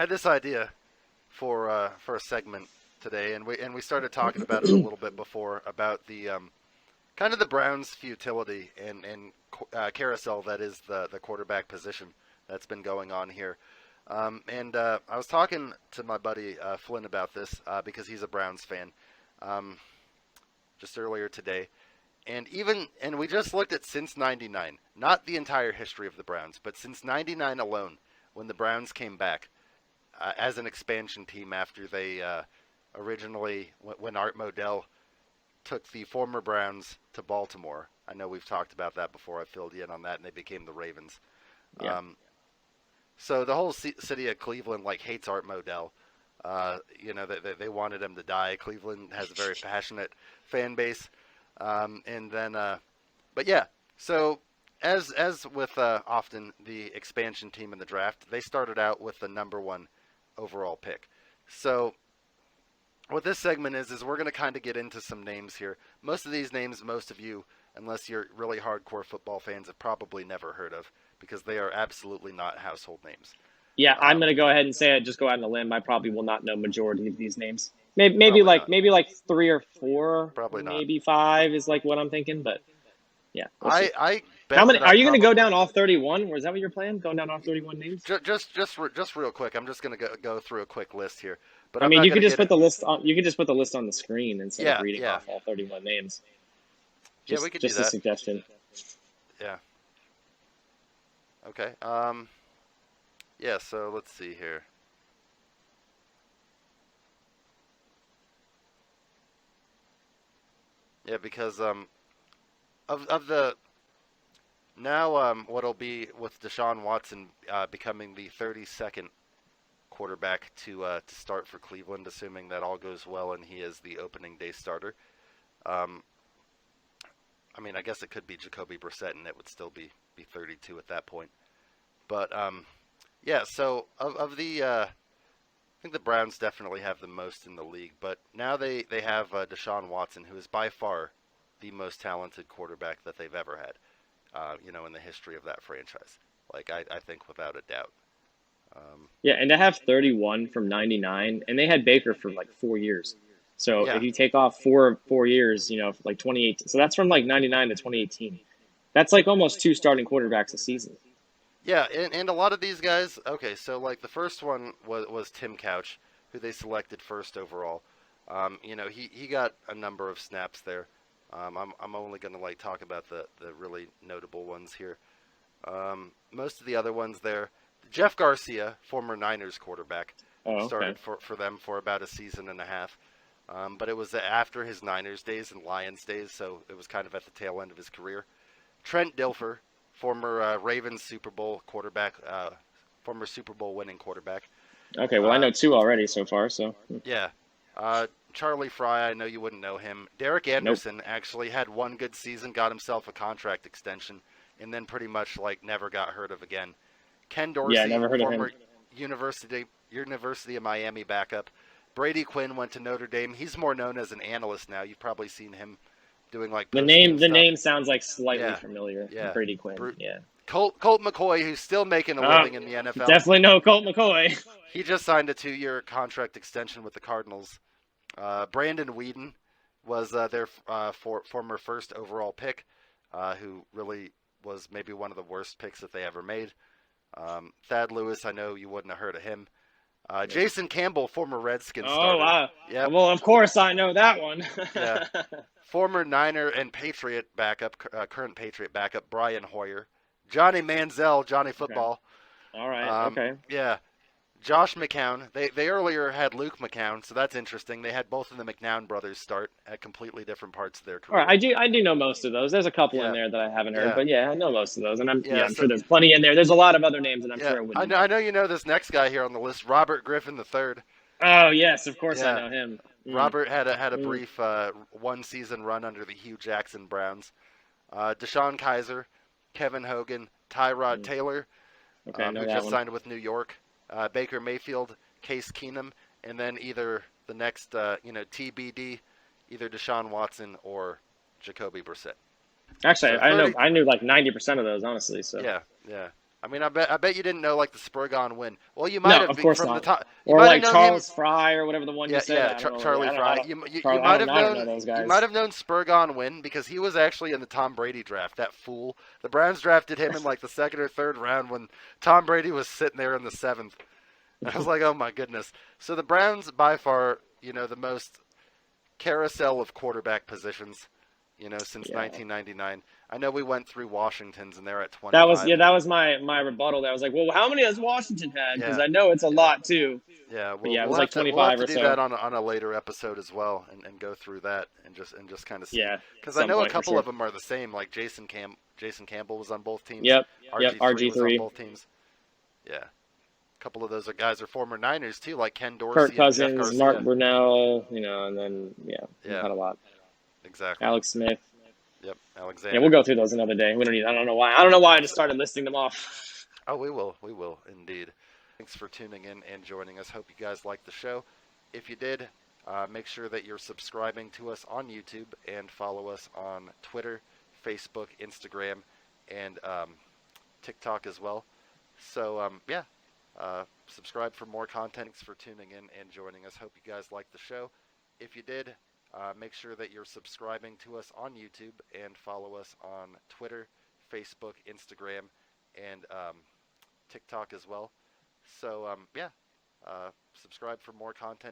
had this idea for a segment today, and we started talking about it a little bit before about the kind of the Browns' futility and carousel that is the quarterback position that's been going on here. I was talking to my buddy Flynn about this because he's a Browns fan um, just earlier today. And we just looked at since '99, not the entire history of the Browns, but since '99 alone, when the Browns came back as an expansion team after they originally, when Art Modell took the former Browns to Baltimore. I know we've talked about that before. I filled you in on that, and they became the Ravens. Yeah. So the whole city of Cleveland hates Art Modell. They wanted him to die. Cleveland has a very passionate fan base. But yeah, so as with often the expansion team in the draft, they started out with the number one overall pick. So what this segment is we're going to kind of get into some names here. Most of these names, most of you, unless you're really hardcore football fans, have probably never heard of because they are absolutely not household names. Yeah, I'm going to go ahead and say it. Just go out on a limb. I probably will not know majority of these names. Maybe like 3 or 4, Probably not. maybe 5 is like what I'm thinking. But yeah, we'll see. I bet How many that I are you going to go probably- down all 31? Or is that what your plan? Going down all 31 names? Just real quick. I'm just going to go through a quick list here. But I I'm mean, not you could gonna just put the list on. You could just put the list on the screen instead of reading off all 31 names. Yeah, we could do just that. a suggestion. Yeah. Okay. Yeah. So let's see here. Yeah, because of the now what'll be with Deshaun Watson becoming the 32nd quarterback to start for Cleveland, assuming that all goes well and he is the opening day starter. Um, I mean, I guess it could be Jacoby Brissett, and it would still be 32 at that point. But yeah, so of the I think the Browns definitely have the most in the league, but now they have Deshaun Watson, who is by far the most talented quarterback that they've ever had, in the history of that franchise. I think without a doubt. Yeah, and to have 31 from 99, and they had Baker for like 4 years. So Yeah. if you take off four years, like 2018, so that's from like 99 to 2018. That's like almost 2 starting quarterbacks a season. Yeah, and a lot of these guys. Okay, so the first one was Tim Couch, who they selected first overall. He got a number of snaps there. I'm only going to talk about the really notable ones here. Most of the other ones there, Jeff Garcia, former Niners quarterback, Oh, okay. started for them for about a season and a half. But it was after his Niners days and Lions days, so it was kind of at the tail end of his career. Trent Dilfer, former Ravens Super Bowl quarterback, former Super Bowl winning quarterback. Okay, well, I know 2 already so far, so. Yeah. Charlie Fry, I know you wouldn't know him. Derek Anderson actually had one good season, got himself a contract extension, and then pretty much never got heard of again. Ken Dorsey, Yeah, never heard of former him. University of Miami backup. Brady Quinn went to Notre Dame. He's more known as an analyst now. You've probably seen him doing The post-game stuff. name sounds like slightly Yeah, familiar. yeah. Brady Quinn, yeah. Colt McCoy, who's still making a living in the NFL. Definitely no Colt McCoy. He just signed a 2-year contract extension with the Cardinals. Brandon Whedon was their former first overall pick, who really was maybe one of the worst picks that they ever made. Thad Lewis, I know you wouldn't have heard of him. Jason Campbell, former Redskins starter. Oh, wow. Yep. Well, of course I know that one. Yeah. Former Niner and Patriot backup, current Patriot backup, Brian Hoyer. Johnny Manziel, Johnny Football. All right, okay. Yeah. Josh Mccown. They earlier had Luke McCown, so that's interesting. They had both of the McCown brothers start at completely different parts of their All career. right, I do know most of those. There's a couple Yeah. in there that I haven't heard, Yeah. but yeah, I know most of those, and I'm so- sure there's plenty in there. There's a lot of other names, and I'm sure I wouldn't. I know you know this next guy here on the list, Robert Griffin III. Oh yes, of course Yeah. I know him. Robert had a brief one season run under the Hugh Jackson Browns. Deshaun Kaiser, Kevin Hogan, Tyrod Taylor, Okay, I know who that just one. signed with New York, Baker Mayfield, Case Keenum, and then either the next TBD, either Deshaun Watson or Jacoby Brissett. Actually, So 30 I knew like 90% of those, honestly. So Yeah. I mean, I bet you didn't know like the Spurgon win. Well, you might No, have of course from the not. top. You Or might have like known him. Charles Fry or whatever the one you Yeah, said. yeah, I don't know. Charlie I Fry. don't. You Charlie, might have I don't know known those you might guys. have known Spurgon win because he was actually in the Tom Brady draft. That fool. The Browns drafted him in like the second or third round when Tom Brady was sitting there in the seventh. I was like, oh my goodness. So the Browns, by far, the most carousel of quarterback positions, since Yeah. 1999. I know we went through Washington's and they're at That was 25. yeah. That was my rebuttal. There I was like, well, how many has Washington had? Because Yeah, I know it's a yeah. lot too. Yeah, But we'll yeah, it we'll was like have to we'll have 25 to or do that so. on a later episode as well, and go through that and just kind of see Yeah, because I some know a point for couple of sure. them are the same. Like Jason Campbell was on both teams. Yep. Yep. RG3 was on RG3, both teams. Yeah, a couple of those are guys are former Niners too, like Ken Kirk Dorsey and Jeff Cousins, Mark Garcia. Brunell, and then yeah, we've Yeah, had a lot. exactly. Alex Smith. Yep, Yeah, we'll Alexander. go through those another day. We don't need. I don't know why. I don't know why I just started listing them off. Oh, we will indeed. Thanks for tuning in and joining us. Hope you guys liked the show. If you did, make sure that you're subscribing to us on YouTube and follow us on Twitter, Facebook, Instagram, and TikTok as well. So, yeah, subscribe for more content. Thanks for tuning in and joining us. Hope you guys liked the show. If you did, make sure that you're subscribing to us on YouTube and follow us on Twitter, Facebook, Instagram, and TikTok as well. So, yeah, subscribe for more content.